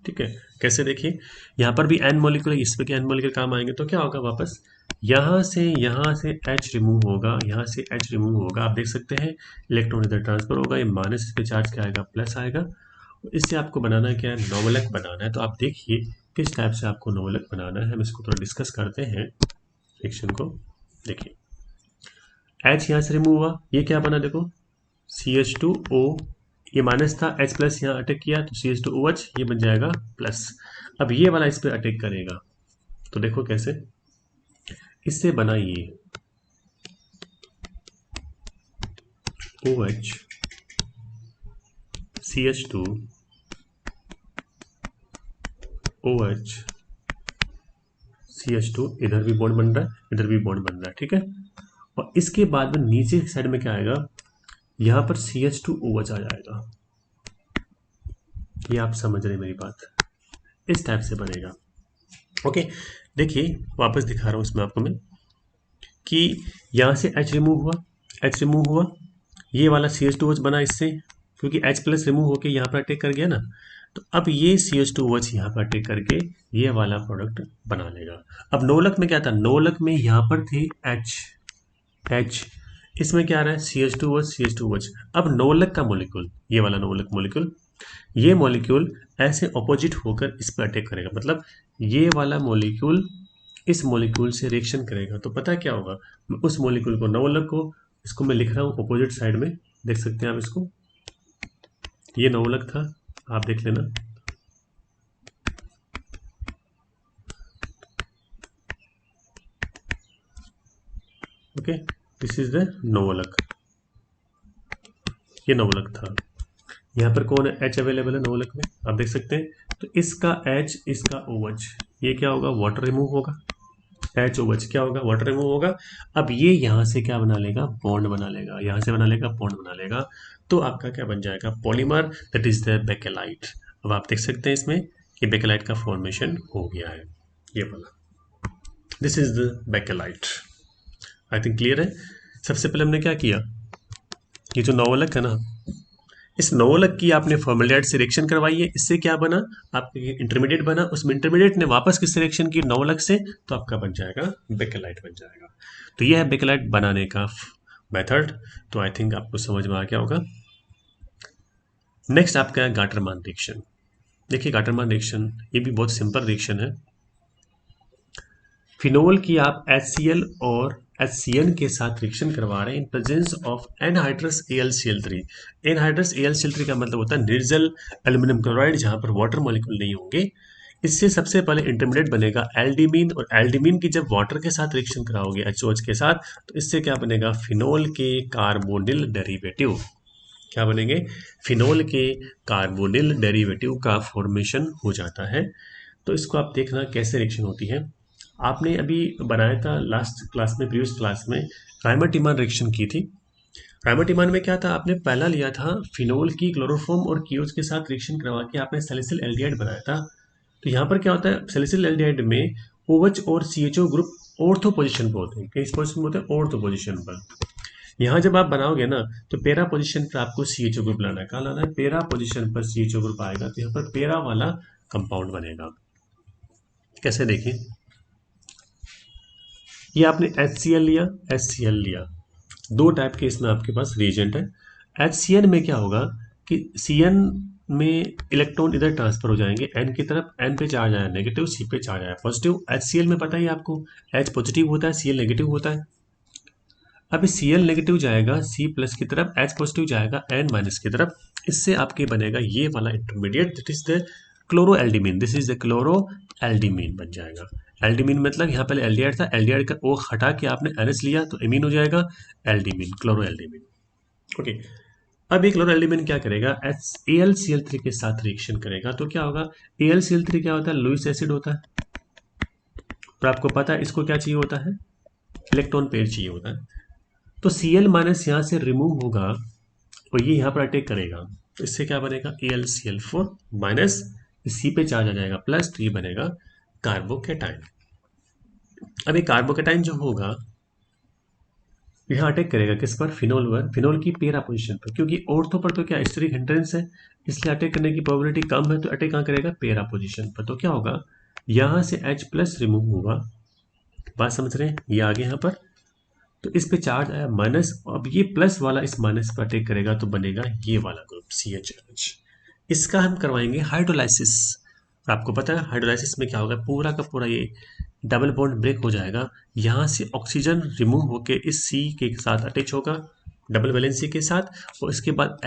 ठीक है। कैसे? देखिए यहाँ पर भी एन मॉलिक्यूल है, इस पे के एन मॉलिक्यूल काम आएंगे तो क्या होगा? वापस यहाँ से H रिमूव होगा, यहाँ से H रिमूव होगा। आप देख सकते हैं इलेक्ट्रॉन इधर ट्रांसफर होगा, ये माइनस इस पे चार्ज क्या आएगा? प्लस आएगा। इससे आपको बनाना क्या है? नोवलक बनाना है। तो आप देखिए किस टाइप से आपको नोवलक बनाना है, हम इसको थोड़ा डिस्कस करते हैं रिएक्शन को। देखिए H यहाँ से रिमूव हुआ, ये क्या बना? देखो CH2O, ये माइनस था, H प्लस यहाँ अटैक किया तो CH2OH, ये बन जाएगा प्लस। अब ये वाला इस पर अटैक करेगा तो देखो कैसे, इससे बना ये OH CH2 OH CH2, इधर भी बॉन्ड बन रहा है, इधर भी बॉन्ड बन रहा है, ठीक है। और इसके बाद में नीचे की साइड में क्या आएगा? यहाँ पर CH2OH आ जाएगा। ये आप समझ रहे हैं मेरी बात? इस टाइप से बनेगा। ओके, देखिए वापस दिखा रहा हूँ इसमें आपको मैं कि यहाँ से H रिमूव हुआ, ये वाला CH2OH बना इससे, क्योंकि H प्लस रिमूव होके यहाँ पर अटैक कर गया ना, तो अब ये CH2OH यहाँ पर अटैक करके ये वाला प्रोडक्ट बना लेगा। अब नोवलक में क्या था? नोवलक में यहाँ पर थे H, इसमें क्या आ रहा है? CH2OH। अब नोवलक का मॉलिक्यूल, ये वाला नोवलक मॉलिक्यूल, ये मॉलिक्यूल ऐसे ऑपोजिट होकर इस पर अटैक करेगा, मतलब ये वाला मॉलिक्यूल इस मॉलिक्यूल से रिएक्शन करेगा। तो पता है क्या होगा? उस मॉलिक्यूल को, नोवलक को, इसको मैं लिख रहा हूँ ऑपोजिट साइड में, देख सकते हैं आप इसको, ये नोवलक था, आप देख लेना। ओके, दिस इज द नोवलक, ये नोवलक था। यहाँ पर कौन है? H अवेलेबल है नोवलक में, आप देख सकते हैं। तो इसका H, इसका OH, ये क्या होगा? वाटर रिमूव होगा। HOH क्या होगा? वाटर रिमूव होगा। अब ये यहाँ से क्या बना लेगा? बॉन्ड बना लेगा, यहाँ से बना लेगा, बॉन्ड बना लेगा। तो आपका क्या बन जाएगा? Polymer, that is the bakelite. अब आप देख सकते हैं इसमें कि बेकेलाइट का फॉर्मेशन हो गया है, ये वाला, this is the bakelite. I think clear है। सबसे पहले हमने क्या किया, ये जो नोवलक है ना, इस नोवलक की आपने फॉर्मेल्डिहाइड से रिएक्शन करवाई है, इससे क्या बना? आपके इंटरमीडिएट बना, उसमें इंटरमीडिएट ने वापस किससे रिएक्शन की? नोवलक से, तो आपका बन जाएगा बेकेलाइट बन जाएगा। तो यह है बेकेलाइट बनाने का मेथड। तो आई थिंक आपको समझ में आ गया होगा। नेक्स्ट आपका है गाटरमान रिएक्शन। देखिए गाटरमान रिएक्शन ये भी बहुत सिंपल रिएक्शन है। फिनोल की आप HCl और HCN के साथ रिएक्शन करवा रहे हैं in presence of anhydrous AlCl3। Anhydrous AlCl3 का मतलब होता है निर्जल एल्यूमिनियम क्लोराइड, जहां पर वाटर मॉलिक्यूल नहीं होंगे। इससे सबसे पहले इंटरमीडिएट बनेगा एल्डिमीन, और एल्डिमीन की जब वाटर के साथ रिएक्शन कराओगे HOH के साथ, तो इससे क्या बनेगा? फिनोल के कार्बोनिल डेरिवेटिव। क्या बनेंगे? फिनोल के कार्बोनिल डेरिवेटिव का फॉर्मेशन हो जाता है। तो इसको आप देखना कैसे रिएक्शन होती है। आपने अभी बनाया था लास्ट क्लास में, प्रीवियस क्लास में रायमर-टिमान रिएक्शन की थी। रायमर-टिमान में क्या था? आपने पहला लिया था फिनोल की क्लोरोफॉर्म और कीओज के साथ रिएक्शन करवा के आपने सैलिसिल एल्डिहाइड बनाया था। तो यहाँ पर क्या होता है? सैलिसिल एल्डिहाइड में OH और CHO ग्रुप ऑर्थो पोजीशन पर होते हैं। किस पोजीशन में होते हैं? ऑर्थो पोजीशन पर। यहाँ जब आप बनाओगे ना, तो पेरा पोजीशन पर आपको CHO ग्रुप लाना है। कहाँ लाना है? पेरा पोजीशन पर CHO ग्रुप आएगा, तो यहाँ पर पेरा वाला कंपाउंड बनेगा। कैसे? देखिए, ये आपने HCl लिया, दो टाइप के इसमें आपके पास रिएजेंट है। HCN में क्या होगा कि CN में इलेक्ट्रॉन इधर ट्रांसफर हो जाएंगे N की तरफ, N पे चार्ज आया नेगेटिव, C पे चार्ज आया पॉजिटिव। HCl में पता ही आपको H पॉजिटिव होता है, Cl नेगेटिव होता है। अब Cl नेगेटिव जाएगा C प्लस की तरफ, H पॉजिटिव जाएगा N माइनस की तरफ। इससे आपके बनेगा ये वाला intermediate, that is the chloroaldimine. This is the chloroaldimine बन जाएगा। एल्डिमीन मतलब यहाँ पहले एल्डिहाइड था, एल्डिहाइड का ओ हटा के आपने NH लिया तो एमीन हो जाएगा, एल्डिमीन, क्लोरोएल्डिमीन। ओके, अब ये क्लोरोएल्डिमीन क्या करेगा? AlCl3 के साथ रिएक्शन करेगा। तो क्या होगा? AlCl3 क्या होता है? लुईस एसिड होता है। तो आपको पता है इसको क्या चाहिए होता है? इलेक्ट्रॉन पेयर चाहिए होता है। तो Cl माइनस यहाँ से रिमूव होगा और ये यहाँ पर अटैक करेगा, तो इससे क्या बनेगा? AlCl4 माइनस, C पे चार्ज आ जाएगा प्लस, तो ये बनेगा कार्बोकेटाइन। अब ये कार्बोकेटाइन जो होगा यहाँ अटैक करेगा किस पर, फिनोल पर, फिनोल की पैरा पोजीशन पर, क्योंकि ऑर्थो पर तो क्या स्टेरिक हिंड्रेंस है, इसलिए अटैक करने की प्रोबेबिलिटी कम है, तो अटैक कहाँ करेगा, पैरा पोजीशन पर। तो क्या होगा, यहाँ से H+ रिमूव होगा, बात समझ रहे हैं, ये आ गया यहाँ पर, तो इस पे चार्ज आया माइनस, अब ये प्लस वाला इस माइनस पर अटैक करेगा तो बनेगा ये वाला ग्रुप CH। इसका हम करवाएंगे हाइड्रोलाइसिस। आपको पता है हाइड्रोलाइसिस में क्या होगा, पूरा का पूरा ये डबल बॉन्ड ब्रेक हो जाएगा, यहाँ से ऑक्सीजन रिमूव होके इस C के साथ अटैच होगा डबल वैलेंसी के साथ, और इसके बाद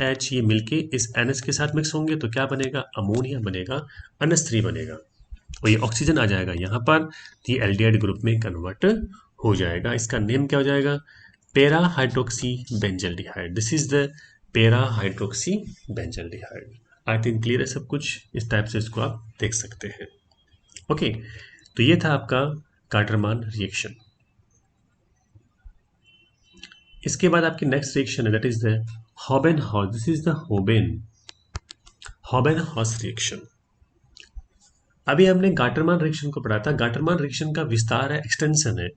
H ये मिलके इस NH के साथ मिक्स होंगे तो क्या बनेगा, अमोनिया बनेगा, NH3 बनेगा, और ये ऑक्सीजन आ जाएगा यहाँ पर, ये एल्डिहाइड ग्रुप में कन्वर्ट हो जाएगा। इसका नेम क्या हो जाएगा, para hydroxy benzaldehyde. This is the para hydroxy benzaldehyde. I think clear है सब कुछ, इस टाइप से इसको आप देख सकते हैं। ओके, तो ये था आपका कार्टरमान रिएक्शन। इसके बाद आपकी नेक्स्ट रिएक्शन है, that is the Houben Hoesch. This is the Houben Hoesch reaction. अभी हमने गाटरमान रिएक्शन को पढ़ा था, गाटरमान रिएक्शन का विस्तार है, एक्सटेंशन है,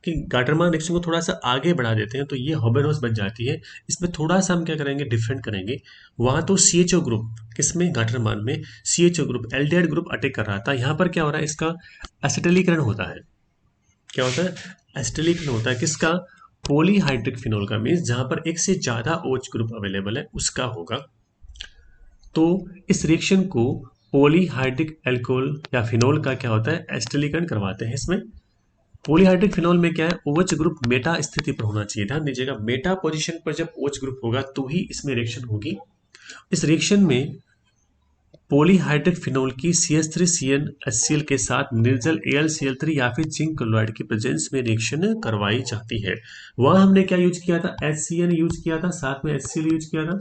कि गाटरमान रिएक्शन को थोड़ा सा आगे बढ़ा देते हैं तो ये हॉबेनहॉस बन जाती है। इसमें थोड़ा सा हम क्या करेंगे, डिफरेंट करेंगे। वहाँ तो CHO ग्रुप, किसमें, गाटरमान में CHO group, aldehyde group attack कर रहा था, यहाँ पर क्या हो रहा है, इसका एसिटिलीकरण होता है। क्या होता है, एसिटिलीकरण होता है किसका, पॉलीहाइड्रिक फिनोल का, मीन्स जहाँ पर एक से ज़्यादा OH ग्रुप अवेलेबल है उसका होगा। तो इस रिएक्शन को पॉलीहाइड्रिक एल्कोहल या फिनोल का क्या होता है, एसिटिलीकरण करवाते हैं। इसमें पॉलीहाइड्रिक फिनोल में क्या है, OH ग्रुप मेटा स्थिति पर होना चाहिए, ध्यान दीजिएगा, मेटा पोजीशन पर जब OH ग्रुप होगा तो ही इसमें रिएक्शन होगी। इस रिएक्शन में पॉलीहाइड्रिक फिनोल की CH3CnHCl के साथ निर्जल AlCl3 या फिर जिंक क्लोराइड की प्रेजेंस में रिएक्शन करवाई जाती है। वहां हमने क्या यूज किया था, HCl यूज किया था, साथ में HCl यूज किया था।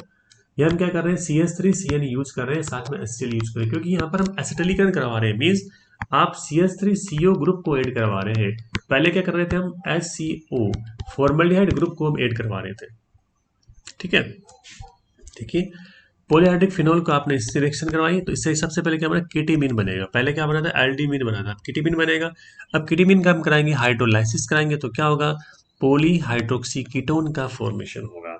ये हम क्या कर रहे हैं, CH3Cn यूज कर रहे हैं, साथ में HCl यूज कर रहे हैं, क्योंकि यहाँ पर हम एसिटिलीकरण करवा रहे हैं, मीन्स आप CH3CO ग्रुप को ऐड करवा रहे हैं। पहले क्या कर रहे थे हम, HCO फॉर्मल्डिहाइड ग्रुप को हम ऐड करवा रहे थे। ठीक है, देखिए पॉलीहाइड्रिक फिनोल को आपने इससे रिएक्शन करवाई तो इससे सबसे पहले क्या बना, केटीमीन बनेगा। पहले क्या बना था, एल्डीमीन बना था, केटीमीन बनेगा। अब केटीमीन का हम कराएंगे हाइड्रोलाइसिस कराएंगे तो क्या होगा, पॉलीहाइड्रोक्सी कीटोन का फॉर्मेशन होगा।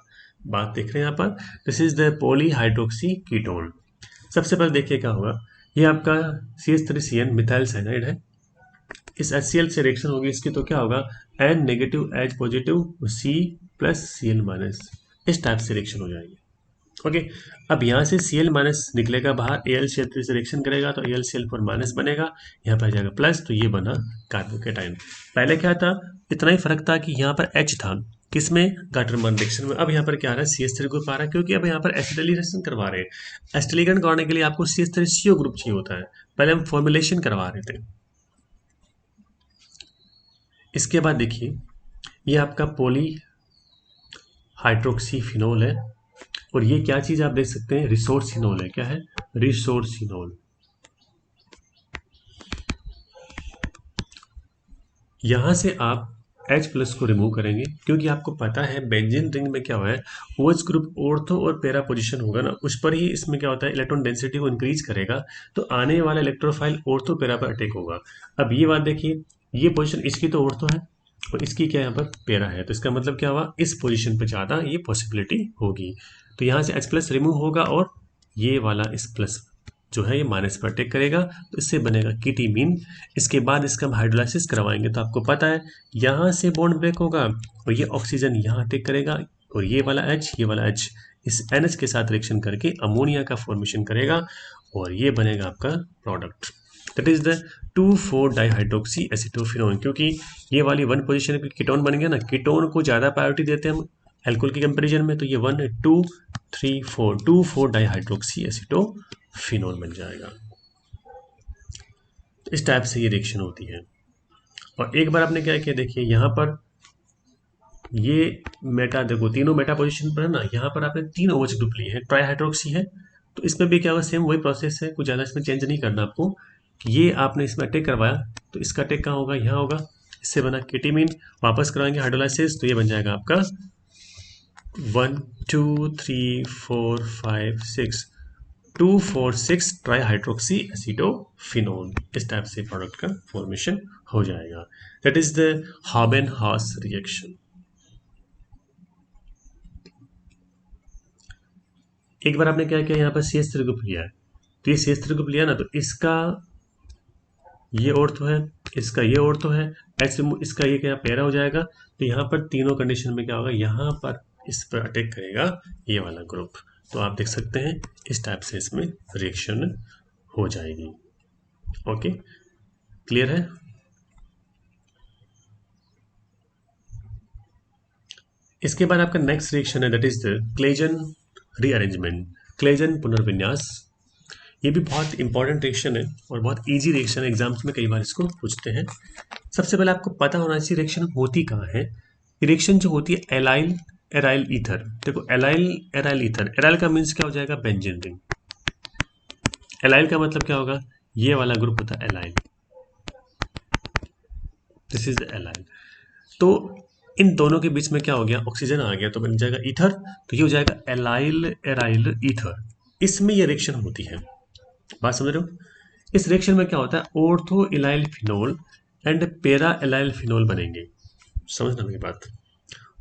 बात देख रहे हैं यहाँ पर, this is the polyhydroxy ketone. सबसे पहले देखिए क्या होगा, ये आपका CH3Cn मिथाइल साइनाइड है, इस HCl से रिएक्शन होगी इसकी तो क्या होगा, N negative H positive C+Cl-, इस टाइप से रिएक्शन हो जाएगी। ओके, अब यहाँ से Cl- निकलेगा बाहर, AlCl3 से रिएक्शन करेगा तो AlCl4- बनेगा, यहाँ पर आ जाएगा प्लस, तो ये बना कार्बोकेटाइन। पहले क्या था, इतना ही फर्क था कि यहाँ पर H था, किसमें, गाटरमान रिएक्शन में। अब यहाँ पर क्या आ रहा है, CH3 ग्रुप आ रहा है, क्योंकि अब यहाँ पर एसिटिलीकरण करवा रहे हैं। एसिटिलीकरण करवाने के लिए आपको CH3CO ग्रुप चाहिए होता है, पहले हम फॉर्मुलेशन करवा रहे थे। इसके बाद देखिए ये आपका पॉली हाइड्रोक्सी फिनोल है, और ये क्या चीज आप देख सकते हैं, रिसोर्सिनोल है। क्या है, रिसोर्सिनोल। यहां से आप H+ को रिमूव करेंगे, क्योंकि आपको पता है बेंजीन रिंग में क्या हुआ है, OH ग्रुप ऑर्थो और पैरा पोजीशन होगा ना, उस पर ही इसमें क्या होता है, इलेक्ट्रॉन डेंसिटी को इंक्रीज करेगा, तो आने वाला इलेक्ट्रोफाइल ऑर्थो पैरा पर अटैक होगा। अब ये बात देखिए, ये पोजीशन इसकी तो ऑर्थो है और इसकी क्या यहाँ पर पैरा है, तो इसका मतलब क्या हुआ, इस पोजीशन पर ज़्यादा ये पॉसिबिलिटी होगी। तो यहाँ से H+ रिमूव होगा और ये वाला इस प्लस जो है ये माइनस पर अटैक करेगा, तो इससे बनेगा कीटीमीन। इसके बाद इसका हम हाइड्रोलाइसिस करवाएंगे तो आपको पता है यहाँ से बॉन्ड ब्रेक होगा और ये ऑक्सीजन यहाँ अटैक करेगा, और ये वाला H, ये वाला H इस NH के साथ रिएक्शन करके अमोनिया का फॉर्मेशन करेगा, और ये बनेगा आपका product, that is the two four dihydroxy acetophenone. क्योंकि ये वाली 1 पोजीशन पे कीटोन बन गया ना, कीटोन को ज़्यादा प्रायोरिटी देते हैं हम एल्कोहल के कंपैरिजन में, तो ये 1 2 3 4 2,4-डाइहाइड्रोक्सी एसिटोफिनोन बन जाएगा। इस टाइप से ये रिएक्शन होती है। और एक बार आपने क्या किया, देखिए यहाँ पर ये मेटा, देखो तीनों मेटा पोजीशन पर है ना, यहाँ पर आपने 3 OH ग्रुप लिए हैं, ट्राईहाइड्रोक्सी है, तो इसमें भी क्या होगा, सेम वही प्रोसेस है, कुछ ज़्यादा इसमें चेंज नहीं करना आपको। ये आपने इसमें अटैक करवाया तो इसका अटैक कहाँ होगा, यहाँ होगा, इससे बना केटीमीन, वापस कराएंगे हाइड्रोलाइसिस तो ये बन जाएगा आपका 1 2 3 4 5 6 2,4,6 ट्राईहाइड्रोक्सी एसिडोफिनोल, इस टाइप से प्रोडक्ट का फॉर्मेशन हो जाएगा। That is the Houben Hoesch reaction. एक बार आपने क्या किया, यहाँ पर CH3 ग्रुप लिया है, तो ये CH3 ग्रुप लिया ना, तो इसका ये ऑर्थो है, इसका ये ऑर्थो है, ऐसे इसका ये क्या पैरा हो जाएगा। तो यहाँ पर तीनों कंडीशन में क्या होगा, यहाँ पर इस पर अटैक करेगा ये वाला ग्रुप। तो आप देख सकते हैं इस टाइप से इसमें रिएक्शन हो जाएगी। ओके, क्लियर है। इसके बाद आपका नेक्स्ट रिएक्शन है, that is the Claisen rearrangement, Claisen पुनर्विन्यास। ये भी बहुत इंपॉर्टेंट रिएक्शन है और बहुत इजी रिएक्शन है, एग्जाम्स में कई बार इसको पूछते हैं। सबसे पहले आपको पता होना चाहिए रिएक्शन होती कहाँ है। रिएक्शन जो होती है एलाइल एराइल ईथर, देखो एलाइल एराइल ईथर, एराइल का मीन्स क्या हो जाएगा, बेंजीन रिंग। एलाइल का मतलब क्या होगा, ये वाला ग्रुप होता है एलाइल, दिस इज एलाइल। तो इन दोनों के बीच में क्या हो गया, ऑक्सीजन आ गया तो बन जाएगा ईथर, तो ये हो जाएगा एलाइल एराइल ईथर। इसमें ये रिएक्शन होती है, बात समझ रहे हो। इस रिएक्शन में क्या होता है, ऑर्थो इलाइल फिनोल एंड पेरा एलाइल फिनोल बनेंगे। समझना मेरी बात,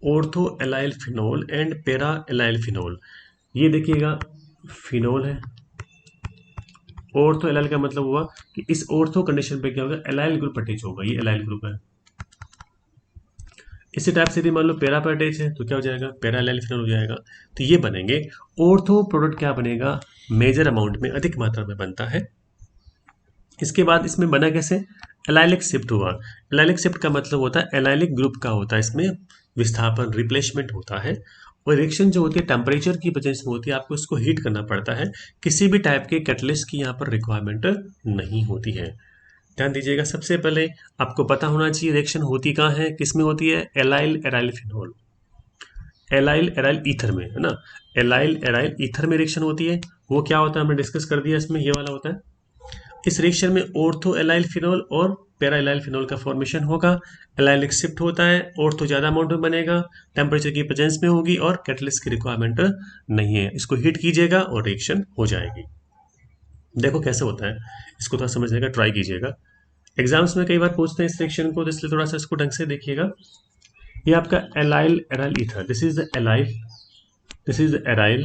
ऑर्थो एलाइल फिनोल एंड पेरा एलाइल फिनोल। ये देखिएगा फिनोल है, ऑर्थो एलाइल का मतलब हुआ कि इस ऑर्थो कंडीशन पे क्या होगा, एलाइल ग्रुप अटैच होगा, ये एलाइल ग्रुप है। इसी टाइप से यदि मान लो पेरा पर अटैच है तो क्या हो जाएगा, पेरा एलाइल फिनोल हो जाएगा। तो ये बनेंगे, ऑर्थो प्रोडक्ट क्या बनेगा, मेजर अमाउंट में, अधिक मात्रा में बनता है। इसके बाद इसमें बना कैसे, एलाइलिक शिफ्ट हुआ। एलाइलिक शिफ्ट का मतलब होता है एलाइलिक ग्रुप का होता है, इसमें विस्थापन रिप्लेसमेंट होता है। और रिएक्शन जो होती है टेम्परेचर की वजह से होती है, आपको इसको हीट करना पड़ता है, किसी भी टाइप के कैटलिस्ट की यहाँ पर रिक्वायरमेंट नहीं होती है। ध्यान दीजिएगा, सबसे पहले आपको पता होना चाहिए रिएक्शन होती कहाँ है, किसमें होती है, allyl aryl phenol, allyl aryl ether में, है ना। एलाइल एराइल ईथर में रिएक्शन होती है, वो क्या होता है हमने डिस्कस कर दिया, इसमें ये वाला होता है। इस रिएक्शन में ऑर्थो एलाइल फिनोल और पेरा एलाइल फिनोल का फॉर्मेशन होगा, एलाइलिक शिफ्ट होता है, ऑर्थो ज़्यादा अमाउंट में बनेगा, टेम्परेचर की प्रेजेंस में होगी और कैटलिस्ट की रिक्वायरमेंट नहीं है। इसको हीट कीजिएगा और रिएक्शन हो जाएगी। देखो कैसे होता है, इसको थोड़ा समझने का ट्राई कीजिएगा, एग्जाम्स में कई बार पूछते हैं इस रिएक्शन को, तो इसलिए थोड़ा सा इसको ढंग से देखिएगा। ये आपका allyl aryl ether, this is the allyl, this is the aryl,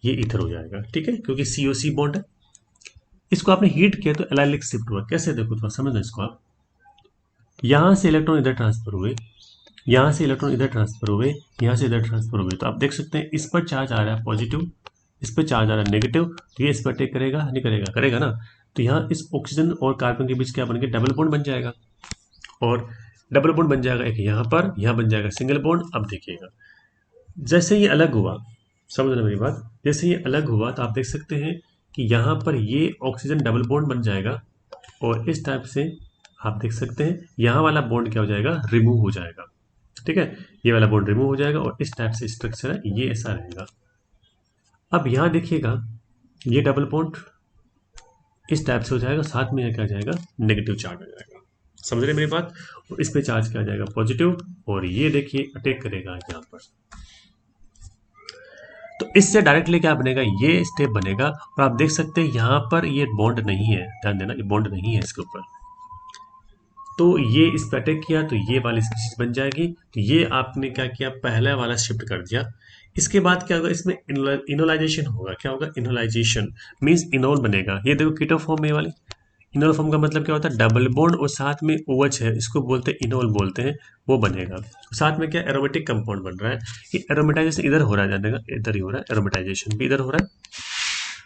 ये ईथर हो जाएगा, ठीक है, क्योंकि COC बॉन्ड है। इसको आपने हीट किया तो एलाइलिक शिफ्ट हुआ, कैसे देखो थोड़ा समझना इसको आप। यहाँ से इलेक्ट्रॉन इधर ट्रांसफर हुए, यहाँ से इलेक्ट्रॉन इधर ट्रांसफर हुए, यहाँ से इधर ट्रांसफर हुए, तो आप देख सकते हैं इस पर चार्ज आ रहा है पॉजिटिव, इस पर चार्ज आ रहा है नेगेटिव, तो ये इस पर अटैक करेगा नहीं करेगा, करेगा ना। तो यहाँ इस ऑक्सीजन और कार्बन के बीच क्या बन गया, डबल बॉन्ड बन जाएगा, और डबल बॉन्ड बन जाएगा एक यहाँ पर, यहाँ बन जाएगा सिंगल बॉन्ड। अब देखिएगा जैसे ये अलग हुआ, समझना मेरी बात, जैसे ये अलग हुआ तो आप देख सकते हैं कि यहाँ पर ये ऑक्सीजन डबल बॉन्ड बन जाएगा, और इस टाइप से आप देख सकते हैं यहाँ वाला बॉन्ड क्या हो जाएगा, रिमूव हो जाएगा, ठीक है, ये वाला बॉन्ड रिमूव हो जाएगा, और इस टाइप से स्ट्रक्चर है, ये ऐसा रहेगा। अब यहाँ देखिएगा ये डबल बॉन्ड इस टाइप से हो जाएगा, साथ में क्या आ जाएगा, नेगेटिव चार्ज आ जाएगा। समझ रहे मेरी बात, और इस पे चार्ज क्या आ जाएगा, पॉजिटिव, और ये देखिए अटैक करेगा यहाँ पर। तो इससे डायरेक्टली क्या बनेगा, ये स्टेप बनेगा, और आप देख सकते हैं यहाँ पर ये बॉन्ड नहीं है, ध्यान देना, ये बॉन्ड नहीं है इसके ऊपर। तो ये इस पर अटैक किया तो ये वाली स्पीशीज बन जाएगी। तो ये आपने क्या किया, पहला वाला शिफ्ट कर दिया। इसके बाद क्या होगा, इसमें इनोलाइजेशन होगा। क्या होगा, इनोलाइजेशन मीन्स इनोल बनेगा। ये देखो कीटो फॉर्म में वाली, इनोल फॉर्म का मतलब क्या होता है, डबल बॉन्ड और साथ में OH है, इसको बोलते हैं इनोल बोलते हैं, वो बनेगा। साथ में क्या एरोमेटिक कंपाउंड बन रहा है, ये एरोमेटाइजेशन इधर हो रहा है, जानेगा इधर ही हो रहा है, एरोमेटाइजेशन भी इधर हो रहा है,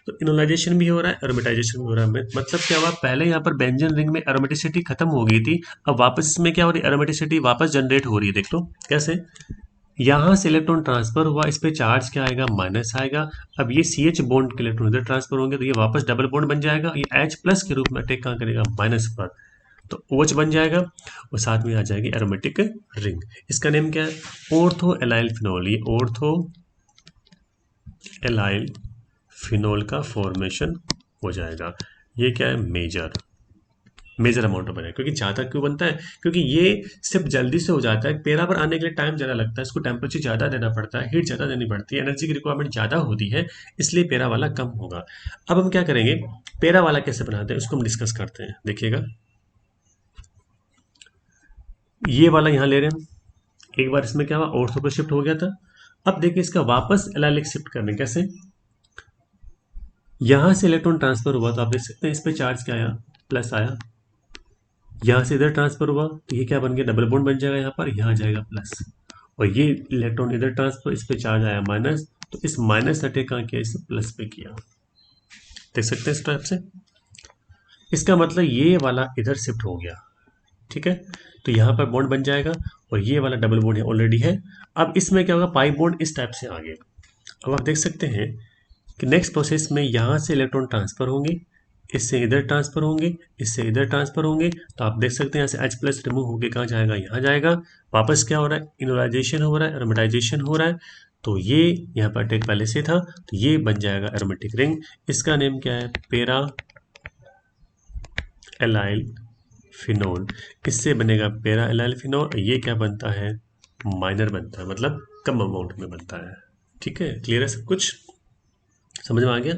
तो इनोलाइजेशन भी हो रहा है, एरोमेटाइजेशन भी हो रहा है। मतलब क्या हुआ, पहले यहाँ पर बेंजीन रिंग में एरोमेटिसिटी खत्म हो गई थी, अब वापस इसमें क्या हो रही है, एरोमेटिसिटी वापस जनरेट हो रही है। देख लो कैसे, यहाँ से इलेक्ट्रॉन ट्रांसफर हुआ, इस पे चार्ज क्या आएगा, माइनस आएगा। अब ये CH बॉन्ड के इलेक्ट्रॉन इधर ट्रांसफर होंगे तो ये वापस डबल बॉन्ड बन जाएगा, ये H+ के रूप में अटैक कहाँ करेगा, माइनस पर, तो OH बन जाएगा, और साथ में आ जाएगी एरोमेटिक रिंग। इसका नेम क्या है, ऑर्थो एलाइल फिनोल। ये ऑर्थो एलाइल फिनोल का फॉर्मेशन हो जाएगा। ये क्या है, मेजर, मेजर अमाउंट में बनेगा। क्योंकि ज़्यादा क्यों बनता है? क्योंकि ये सिर्फ जल्दी से हो जाता है, पेरा पर आने के लिए टाइम ज़्यादा लगता है, इसको टेम्परेचर ज़्यादा देना पड़ता है, हीट ज़्यादा देनी पड़ती है, एनर्जी की रिक्वायरमेंट ज़्यादा होती है, इसलिए पेरा वाला कम होगा। अब हम क्या करेंगे, पेरा वाला कैसे बनाते हैं उसको हम डिस्कस करते हैं। देखिएगा, ये वाला यहाँ ले रहे हैं हम, एक बार इसमें क्या हुआ, ऑर्थो पर शिफ्ट हो गया था। अब देखिए इसका वापस एलाइलिक शिफ्ट करने कैसे, यहां से इलेक्ट्रॉन ट्रांसफर हुआ तो आप देख सकते हैं इस पे चार्ज क्या आया, प्लस आया। यहां से इधर ट्रांसफर हुआ तो ये क्या बन गया, डबल बॉन्ड बन जाएगा यहाँ पर, यहाँ जाएगा प्लस। और ये इलेक्ट्रॉन इधर ट्रांसफर, इस पे चार्ज आया माइनस, तो इस माइनस अटैक कहाँ किया, इसे प्लस पे किया। देख सकते हैं इस टाइप से। इसका मतलब ये वाला इधर शिफ्ट हो गया, ठीक है। तो यहाँ पर बॉन्ड बन जाएगा और ये वाला डबल बॉन्ड है ऑलरेडी है। अब इसमें क्या होगा, पाई बॉन्ड इस टाइप से आ गया। अब आप देख सकते हैं कि नेक्स्ट प्रोसेस में यहाँ से इलेक्ट्रॉन ट्रांसफर होंगे, इससे इधर ट्रांसफर होंगे, इससे इधर ट्रांसफर होंगे। तो आप देख सकते हैं यहाँ से H प्लस रिमूव होकर कहाँ जाएगा, यहाँ जाएगा। वापस क्या हो रहा है, इनोलाइजेशन हो रहा है, एरोमेटाइजेशन हो रहा है। तो ये यहाँ पर अटैक पहले से था, तो ये बन जाएगा एरोमेटिक रिंग। इसका नेम क्या है, पेरा एलाइल फिनोल। इससे बनेगा पेरा एलाइल फिनोल। ये क्या बनता है, माइनर बनता है, मतलब कम अमाउंट में बनता है। ठीक है, क्लियर है सब कुछ, समझ में आ गया।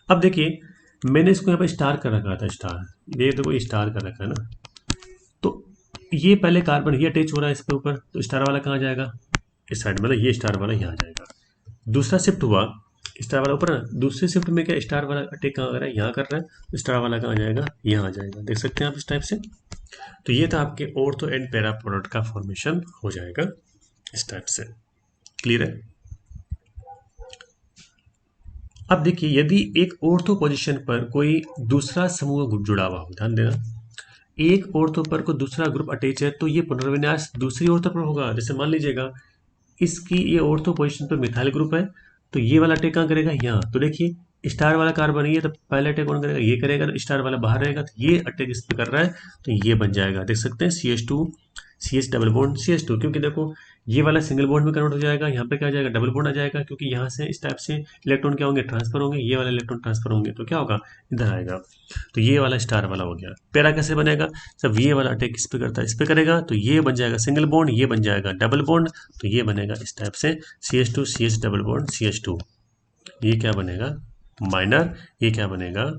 अब देखिए मैंने इसको यहाँ पे स्टार कर रखा था, स्टार, ये देखो स्टार कर रखा है ना। तो ये पहले कार्बन ये अटैच हो रहा है इसके ऊपर, तो स्टार वाला कहाँ जाएगा, इस साइड, मतलब ये स्टार वाला यहाँ जाएगा। दूसरा शिफ्ट हुआ, स्टार वाला ऊपर ना, दूसरे शिफ्ट में क्या स्टार वाला अटैक कहाँ कर रहा है, यहाँ कर रहा है, तो स्टार वाला कहाँ जाएगा, यहाँ जाएगा। देख सकते हैं आप इस टाइप से। तो ये था आपके ऑर्थो एंड पैरा प्रोडक्ट का फॉर्मेशन हो जाएगा इस टाइप से। क्लियर है। अब देखिए यदि एक ऑर्थो पोजीशन पर कोई दूसरा समूह ग्रुप जुड़ा हुआ हो, ध्यान देना, एक ऑर्थो पर कोई दूसरा ग्रुप अटैच है तो ये पुनर्विन्यास दूसरी ऑर्थो पर होगा। जैसे मान लीजिएगा इसकी ये ऑर्थो पोजीशन पर मिथाइल ग्रुप है, तो ये वाला अटैक कहाँ करेगा, यहाँ। तो देखिए स्टार वाला कार्बन है, तो पहले अटैक कौन करेगा, ये करेगा। तो स्टार वाला बाहर रहेगा, तो ये अटैक इस पर कर रहा है, तो ये बन जाएगा। देख सकते हैं CH2 CH double bond CH2, क्योंकि देखो ये वाला सिंगल बॉन्ड में कन्वर्ट हो जाएगा, यहाँ पे क्या आ जाएगा, डबल बॉन्ड आ जाएगा, क्योंकि यहाँ से इस टाइप से इलेक्ट्रॉन क्या होंगे, ट्रांसफर होंगे, ये वाला इलेक्ट्रॉन ट्रांसफर होंगे, तो क्या होगा, इधर आएगा। तो ये वाला स्टार वाला हो गया। पैरा कैसे बनेगा, सब ये वाला अटैक इस पे करता है, इस पे करेगा, तो ये बन जाएगा सिंगल बॉन्ड, ये बन जाएगा डबल बॉन्ड, तो ये बनेगा इस टाइप से CH2 CH double bond CH2। ये क्या बनेगा, माइनर, ये क्या बनेगा,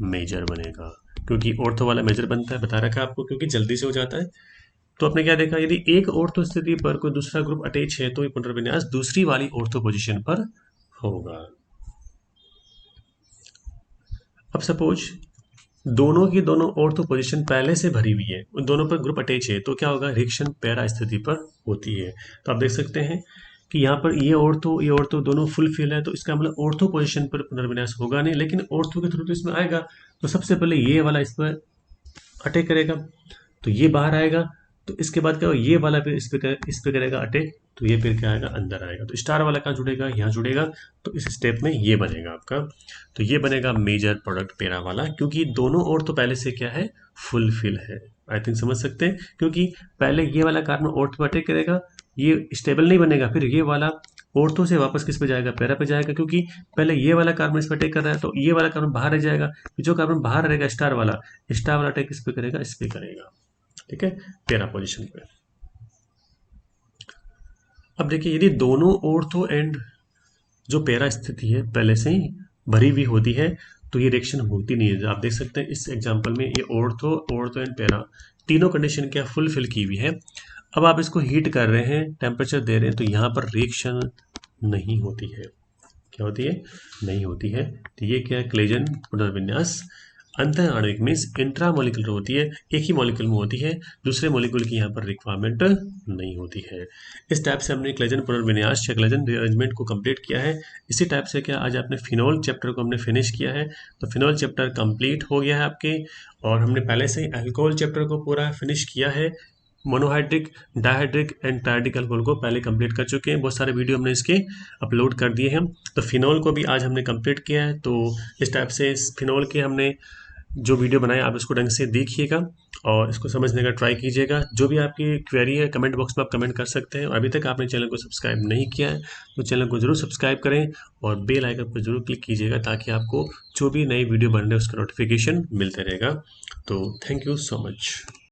मेजर बनेगा। क्योंकि ऑर्थो वाला मेजर बनता है, बता रखा है आपको, क्योंकि जल्दी से हो जाता है। तो आपने क्या देखा, यदि एक ऑर्थो स्थिति पर कोई दूसरा ग्रुप अटैच है तो ये पुनर्विन्यास दूसरी वाली ऑर्थो पोजीशन पर होगा। अब सपोज दोनों की दोनों ऑर्थो पोजीशन पहले से भरी हुई है, उन दोनों पर ग्रुप अटैच है, तो क्या होगा, रिएक्शन पैरा स्थिति पर होती है। तो आप देख सकते हैं कि यहाँ पर ये ऑर्थो दोनों फुल फिल है, तो इसका मतलब ऑर्थो पोजीशन पर पुनर्विन्यास होगा नहीं, लेकिन ऑर्थो के थ्रू तो इसमें आएगा। तो सबसे पहले ये वाला इस पर अटैक करेगा, तो ये बाहर आएगा, तो इसके बाद क्या होगा, ये वाला फिर इस पे करेगा अटैक, तो ये फिर क्या आएगा, अंदर आएगा। तो स्टार वाला कहाँ जुड़ेगा, यहाँ जुड़ेगा। तो इस स्टेप में ये बनेगा आपका, तो ये बनेगा मेजर प्रोडक्ट पैरा वाला, क्योंकि दोनों और तो पहले से क्या है, फुल फिल है। आई थिंक समझ सकते हैं, क्योंकि पहले ये वाला कार्बन ऑर्थ पे अटैक करेगा, ये स्टेबल नहीं बनेगा, फिर ये वाला ऑर्थो से वापस किस पे जाएगा, पैरा पे जाएगा, क्योंकि पहले ये वाला कार्बन इस पे अटैक कर रहा है, तो ये वाला कार्बन बाहर रह जाएगा। जो कार्बन बाहर रहेगा स्टार वाला अटैक इस पे करेगा, इस पे करेगा। ठीक है, पैरा पोजीशन पे। अब देखिए यदि दोनों ऑर्थो एंड जो पैरा स्थिति है पहले से ही भरी हुई होती है, तो ये रिएक्शन होती नहीं है। आप देख सकते हैं इस एग्जांपल में ये ऑर्थो एंड पैरा तीनों कंडीशन क्या फुल फिल की हुई है। अब आप इसको हीट कर रहे हैं, टेम्परेचर दे रहे हैं, तो यहाँ पर रिएक्शन नहीं होती है। क्या होती है, नहीं होती है। तो ये क्या है, क्लेजन पुनर्विन्यास अंतर आणविक मीन्स इंट्रा मॉलिक्यूलर होती है, एक ही मॉलिक्यूल में होती है, दूसरे मॉलिक्यूल की यहाँ पर रिक्वायरमेंट नहीं होती है। इस टाइप से हमने क्लेजन पुनर्विन्यास या क्लेजन रिअरेंजमेंट को कंप्लीट किया है। इसी टाइप से क्या आज आपने फिनोल चैप्टर को हमने फिनिश किया है। तो फिनोल चैप्टर कंप्लीट हो गया है आपके, और हमने पहले से ही अल्कोहल चैप्टर को पूरा फिनिश किया है। मोनोहाइड्रिक, डायहाइड्रिक एंड ट्राइडिक अल्कोहल को पहले कंप्लीट कर चुके हैं, बहुत सारे वीडियो हमने इसके अपलोड कर दिए हैं। तो फिनोल को भी आज हमने कंप्लीट किया है। तो इस टाइप से फिनोल के हमने जो वीडियो बनाए आप इसको ढंग से देखिएगा और इसको समझने का ट्राई कीजिएगा। जो भी आपकी क्वेरी है कमेंट बॉक्स में आप कमेंट कर सकते हैं। अभी तक आपने चैनल को सब्सक्राइब नहीं किया है तो चैनल को ज़रूर सब्सक्राइब करें और बेल आइकन पर ज़रूर क्लिक कीजिएगा ताकि आपको जो भी नई वीडियो बन रहे हैं उसका नोटिफिकेशन मिलता रहेगा। तो थैंक यू सो मच।